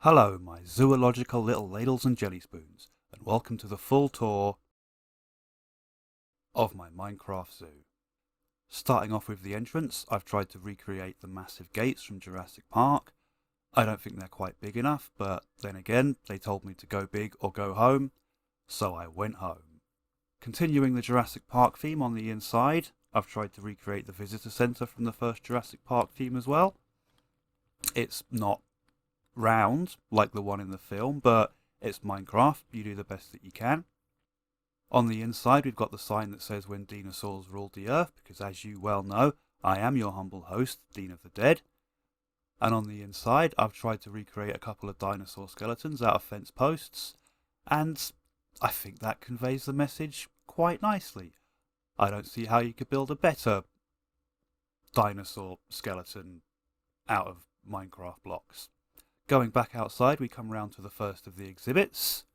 Hello, my zoological little ladles and jelly spoons, and welcome to the full tour of my Minecraft zoo. Starting off with the entrance, I've tried to recreate the massive gates from Jurassic Park. I don't think they're quite big enough, but then again, they told me to go big or go home, so I went home. Continuing the Jurassic Park theme on the inside, I've tried to recreate the visitor centre from the first Jurassic Park theme as well. It's not round like the one in the film, but it's Minecraft, you do the best that you can. On the inside we've got the sign that says when dinosaurs ruled the earth, because as you well know, I am your humble host, Dean of the Dead. And on the inside I've tried to recreate a couple of dinosaur skeletons out of fence posts, and I think that conveys the message quite nicely. I don't see how you could build a better dinosaur skeleton out of Minecraft blocks. Going back outside, we come round to the first of the exhibits.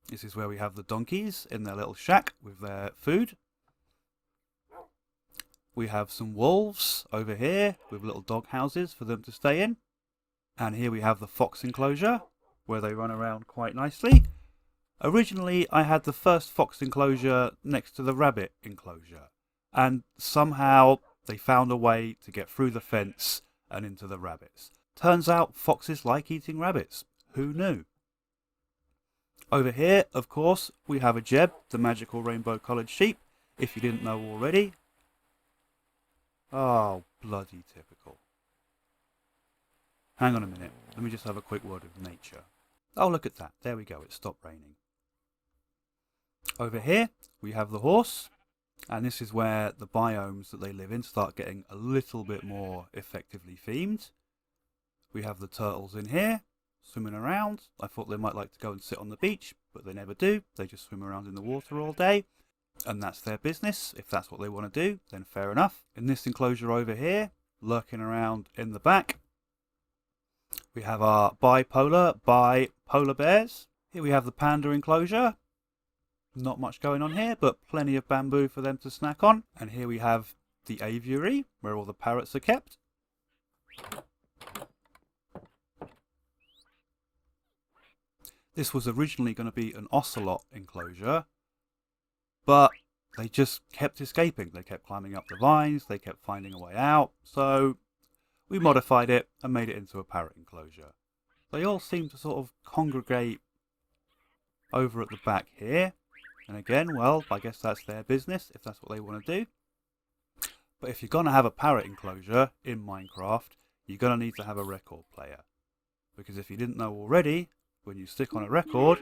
This is where we have the donkeys in their little shack with their food. We have some wolves over here with little dog houses for them to stay in. And here we have the fox enclosure where they run around quite nicely. Originally, I had the first fox enclosure next to the rabbit enclosure, and somehow they found a way to get through the fence and into the rabbits. Turns out foxes like eating rabbits. Who knew? Over here, of course, we have a Jeb, the magical rainbow-coloured sheep, if you didn't know already. Oh, bloody typical. Hang on a minute, let me just have a quick word with nature. Oh, look at that, there we go, it stopped raining. Over here, we have the horse, and this is where the biomes that they live in start getting a little bit more effectively themed. We have the turtles in here, swimming around. I thought they might like to go and sit on the beach, but they never do. They just swim around in the water all day, and that's their business. If that's what they want to do, then fair enough. In this enclosure over here, lurking around in the back, we have our bipolar bears. Here we have the panda enclosure. Not much going on here, but plenty of bamboo for them to snack on. And here we have the aviary, where all the parrots are kept. This was originally going to be an ocelot enclosure, but they just kept escaping. They kept climbing up the vines, they kept finding a way out, so we modified it and made it into a parrot enclosure. They all seem to sort of congregate over at the back here, and again, well, I guess that's their business if that's what they want to do. But if you're going to have a parrot enclosure in Minecraft, you're going to need to have a record player. Because if you didn't know already, when you stick on a record,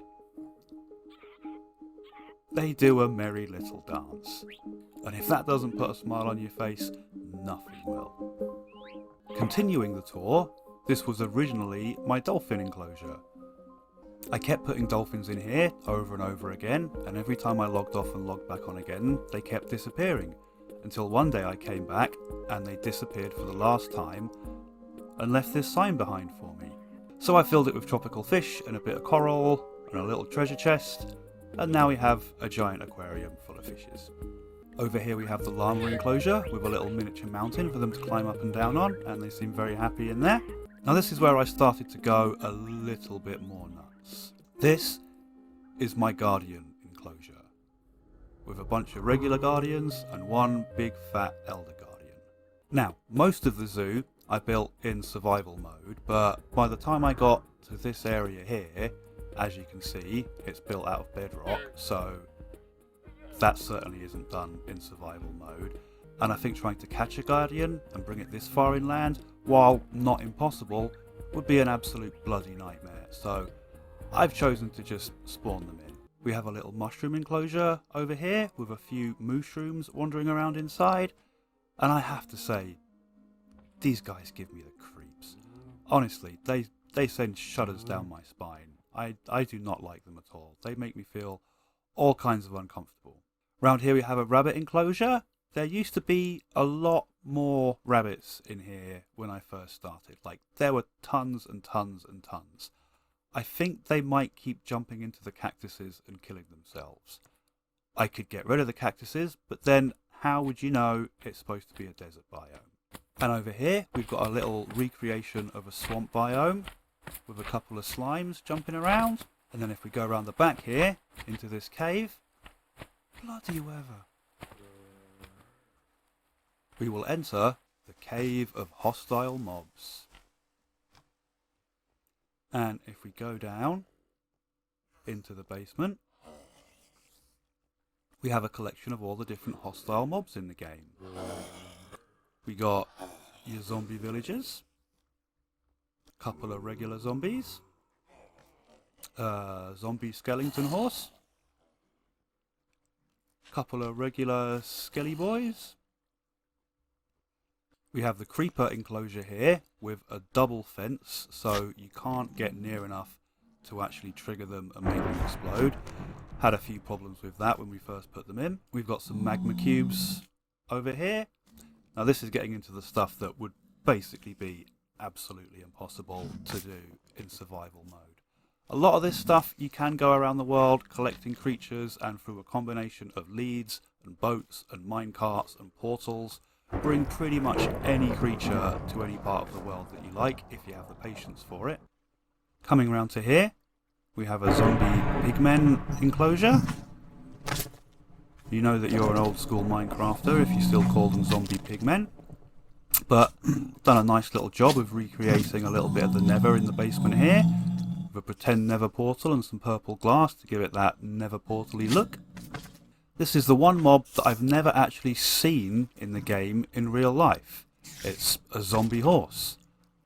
they do a merry little dance. And if that doesn't put a smile on your face, nothing will. Continuing the tour, this was originally my dolphin enclosure. I kept putting dolphins in here over and over again, and every time I logged off and logged back on again, they kept disappearing. Until one day I came back, and they disappeared for the last time, and left this sign behind for me. So I filled it with tropical fish and a bit of coral and a little treasure chest, and now we have a giant aquarium full of fishes. Over here we have the llama enclosure with a little miniature mountain for them to climb up and down on, and they seem very happy in there. Now this is where I started to go a little bit more nuts. This is my guardian enclosure, with a bunch of regular guardians and one big fat elder guardian. Now, most of the zoo I built in survival mode, but by the time I got to this area here, as you can see, it's built out of bedrock, so that certainly isn't done in survival mode. And I think trying to catch a guardian and bring it this far inland, while not impossible, would be an absolute bloody nightmare, so I've chosen to just spawn them in. We have a little mushroom enclosure over here with a few mushrooms wandering around inside, and I have to say, these guys give me the creeps. Honestly, they send shudders down my spine. I do not like them at all. They make me feel all kinds of uncomfortable. Round here we have a rabbit enclosure. There used to be a lot more rabbits in here when I first started. Like, there were tons and tons and tons. I think they might keep jumping into the cactuses and killing themselves. I could get rid of the cactuses, but then how would you know it's supposed to be a desert biome? And over here we've got a little recreation of a swamp biome with a couple of slimes jumping around. And then if we go around the back here into this cave, bloody weather, we will enter the cave of hostile mobs. And if we go down into the basement, we have a collection of all the different hostile mobs in the game. We got your zombie villagers, a couple of regular zombies, zombie skeleton horse, a couple of regular skelly boys. We have the creeper enclosure here with a double fence, so you can't get near enough to actually trigger them and make them explode. Had a few problems with that when we first put them in. We've got some magma cubes over here. Now this is getting into the stuff that would basically be absolutely impossible to do in survival mode. A lot of this stuff you can go around the world collecting creatures, and through a combination of leads and boats and minecarts and portals, bring pretty much any creature to any part of the world that you like if you have the patience for it. Coming round to here, we have a zombie pigmen enclosure. You know that you're an old school Minecrafter if you still call them zombie pigmen. But I've done a nice little job of recreating a little bit of the nether in the basement here, with a pretend nether portal and some purple glass to give it that nether portal-y look. This is the one mob that I've never actually seen in the game in real life. It's a zombie horse.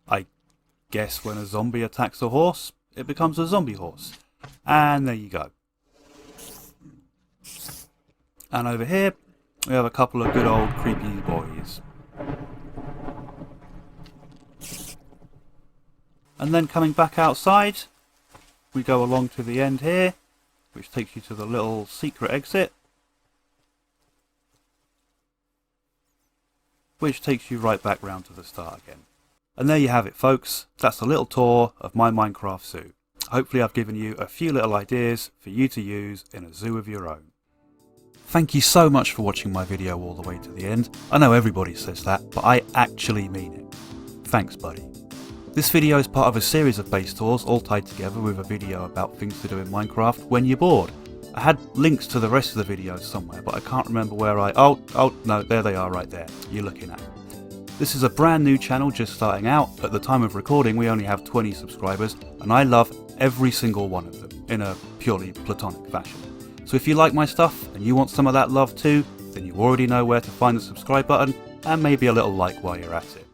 I guess when a zombie attacks a horse, it becomes a zombie horse. And there you go. And over here, we have a couple of good old creepy boys. And then coming back outside, we go along to the end here, which takes you to the little secret exit, which takes you right back round to the start again. And there you have it, folks. That's a little tour of my Minecraft zoo. Hopefully I've given you a few little ideas for you to use in a zoo of your own. Thank you so much for watching my video all the way to the end. I know everybody says that, but I actually mean it. Thanks, buddy. This video is part of a series of base tours all tied together with a video about things to do in Minecraft when you're bored. I had links to the rest of the videos somewhere, but I can't remember where oh no, there they are right there, you're looking at. This is a brand new channel just starting out. At the time of recording we only have 20 subscribers, and I love every single one of them in a purely platonic fashion. So if you like my stuff and you want some of that love too, then you already know where to find the subscribe button and maybe a little like while you're at it.